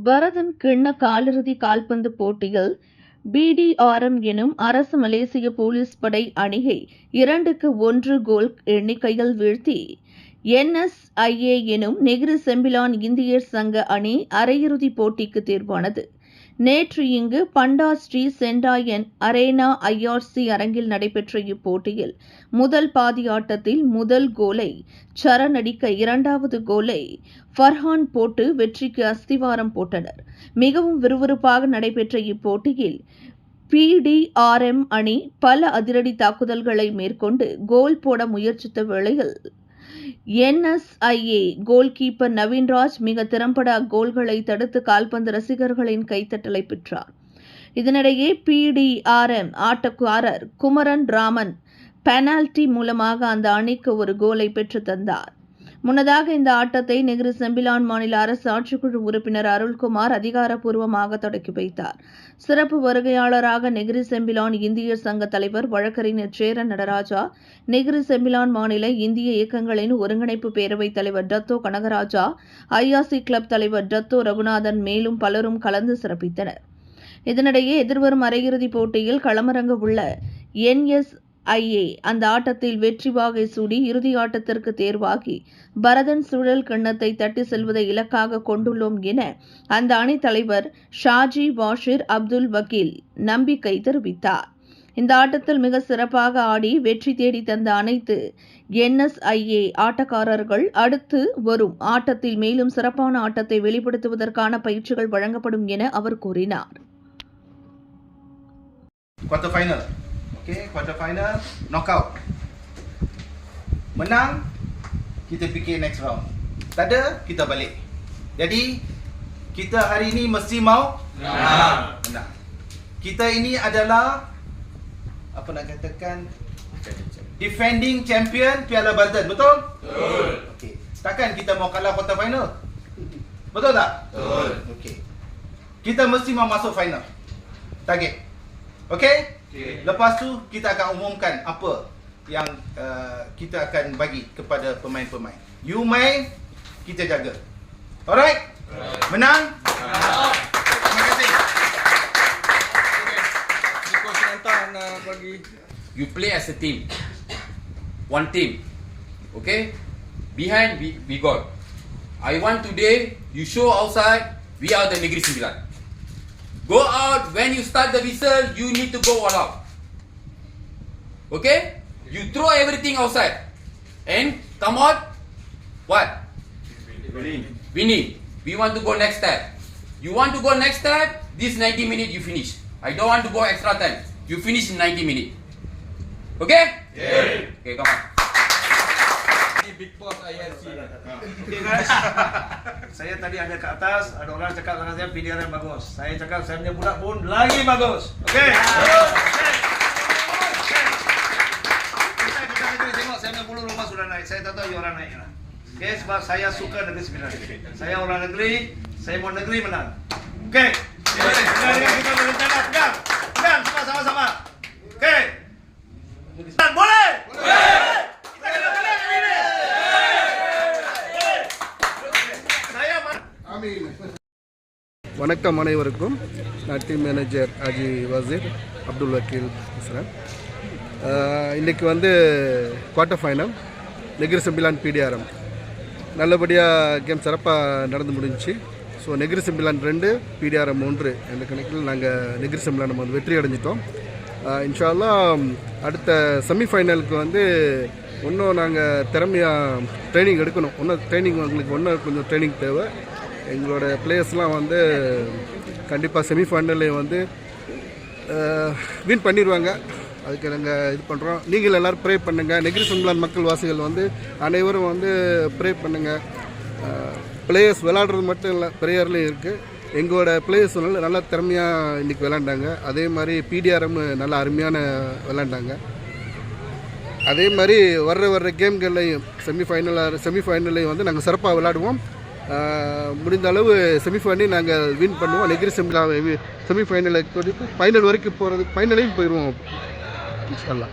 பரதன் கிண்ண காலிறுதி கால்பந்து போட்டியில் பிடிஆர்எம் எனும் அரசு மலேசிய போலீஸ் படை அணியை 2-1 கோல் எண்ணிக்கையில் வீழ்த்தி என்எஸ்ஐஏ எனும் நெகிரி செம்பிலான் இந்தியர் சங்க அணி அரையிறுதிப் போட்டிக்கு தேர்வானது. நேற்று இங்கு பண்டா ஸ்ரீ செண்டாயன் அரேனா ஐஆர்சி அரங்கில் நடைபெற்ற இப்போட்டியில் முதல் பாதி ஆட்டத்தில் முதல் கோலை சரண் அடிக்க, இரண்டாவது கோலை ஃபர்ஹான் போட்டு வெற்றிக்கு அஸ்திவாரம் போட்டனர். மிகவும் விறுவிறுப்பாக நடைபெற்ற இப்போட்டியில் பிடிஆர்எம் அணி பல அதிரடி தாக்குதல்களை மேற்கொண்டு கோல் போட முயற்சித்த வேளையில் என்எஸ்ஐஏ கோல் கீப்பர் நவீன்ராஜ் மிக திறம்பட அக்கோல்களை தடுத்து கால்பந்து ரசிகர்களின் கைத்தட்டலை பெற்றார். இதனிடையே பிடிஆர்எம் ஆட்டக்காரர் குமரன் ராமன் பெனால்டி மூலமாக அந்த அணிக்கு ஒரு கோலை பெற்று தந்தார். முன்னதாக இந்த ஆட்டத்தை நெகிரி செம்பிலான் மாநில அரசு ஆட்சிக்குழு உறுப்பினர் அருள்குமார் அதிகாரப்பூர்வமாக தொடக்கி வைத்தார். சிறப்பு வருகையாளராக நெகிரி செம்பிலான் இந்தியர் சங்க தலைவர் வழக்கறிஞர் சேரன் நடராஜா, நெகிரி செம்பிலான் மாநில இந்திய இயக்கங்களின் ஒருங்கிணைப்பு பேரவைத் தலைவர் டத்தோ கனகராஜா, ஐஆர்சி கிளப் தலைவர் டத்தோ ரகுநாதன் மேலும் பலரும் கலந்து சிறப்பித்தனர். இதனிடையே எதிர்வரும் அரையிறுதிப் போட்டியில் களமிறங்க உள்ள என்எஸ்ஐஏ அந்த ஆட்டத்தில் வெற்றி வாகை சூடி இறுதி ஆட்டத்திற்கு தேர்வாகி பரதன் சுழல் கிண்ணத்தை தட்டி செல்வதை இலக்காக கொண்டுள்ளோம் என அந்த அணி தலைவர் ஷாஜி வாஷிர் அப்துல் வக்கீல் நம்பிக்கை தெரிவித்தார். இந்த ஆட்டத்தில் மிக சிறப்பாக ஆடி வெற்றி தேடி தந்த அனைத்து என்எஸ்ஐஏ ஆட்டக்காரர்கள் அடுத்து வரும் ஆட்டத்தில் மேலும் சிறப்பான ஆட்டத்தை வெளிப்படுத்துவதற்கான பயிற்சிகள் வழங்கப்படும் என அவர் கூறினார். Quarter final. Okay, quarter final, knockout. Menang, kita fikir next round. Tak ada, kita balik. Jadi, kita hari ini mesti mau menang. Kita ini adalah apa nak katakan defending champion Piala Baradan, betul? Betul. Okay. Takkan kita mau kalah quarter final? Betul tak? Betul. Okay. Kita mesti mau masuk final. Target. Okay? Okay. Lepas tu kita akan umumkan apa yang kita akan bagi kepada pemain-pemain. You main, kita jaga. Alright? Menang? Terima kasih. You play as a team. One team. Okay? Behind we got. I want today you show outside we are the Negeri Sembilan. Go out, when you start the whistle, you need to go all out. Okay? You throw everything outside. And come out, what? Winning. We want to go next step. You want to go next step, this 90 minutes you finish. I don't want to go extra time. You finish in 90 minutes. Okay? Yeah. Okay, come on. Big boss IRC. Okay guys, saya tadi ada ke atas, ada orang cakap dengan saya PDRM bagus. Saya cakap saya punya budak pun lagi bagus. Okay. Kita tengok saya punya bulu rumah sudah naik. Saya tak tahu you orang naik lah. Okay, sebab saya suka Negeri Sembilan. Saya orang negeri, saya mau negeri menang. Okay. Kita berencana pegang. Pegang semua sama-sama. Okay. Boleh? வணக்கம் அனைவருக்கும். நான் team manager ஆஜி வசீர் அப்துல் வக்கீல் பேசுகிறேன். இன்றைக்கி quarter final Negeri Sembilan பிடிஆர்எம் நல்லபடியாக game சிறப்பாக நடந்து முடிஞ்சிச்சு. ஸோ நெகிரி செம்பிலான் 2 பிடிஆர்எம் 3 என்ற கணக்கில் நாங்கள் நெகிரி செம்பிலான் நம்ம வெற்றி அடைஞ்சிட்டோம். இன்ஷா அல்லாஹ் அடுத்த செமிஃபைனலுக்கு இன்னும் நாங்கள் திறமையாக ட்ரைனிங் எடுக்கணும். எங்களுக்கு கொஞ்சம் ட்ரைனிங் தேவை. எங்களோட பிளேயர்ஸ்லாம் கண்டிப்பாக செமிஃபைனல்லே வின் பண்ணிடுவாங்க. அதுக்கு நாங்கள் இது பண்ணுறோம். நீங்கள் எல்லோரும் ப்ரே பண்ணுங்கள். நெகிரி செம்பிலான் மக்கள் வாசிகள் அனைவரும் ப்ரே பண்ணுங்கள். பிளேயர்ஸ் விளாடுறது மட்டும் இல்லை, ப்ரேயர்லேயும் இருக்குது. எங்களோட பிளேயர்ஸ் நல்லா திறமையாக இன்றைக்கி விளாண்டாங்க. அதே மாதிரி பிடிஆர்எம் நல்லா அருமையான விளாண்டாங்க. அதே மாதிரி வர்ற கேம்கள்லையும் செமிஃபைனல்லையும் நாங்கள் சிறப்பாக விளாடுவோம். முடிந்த அளவு செமிஃபைனல் நாங்கள் வின் பண்ணுவோம். நெகிரி செம்பிலான் செமிஃபைனலுக்கு ஃபைனல் வரைக்கும் ஃபைனலையும் போயிடுவோம் இன்ஷா அல்லாஹ்.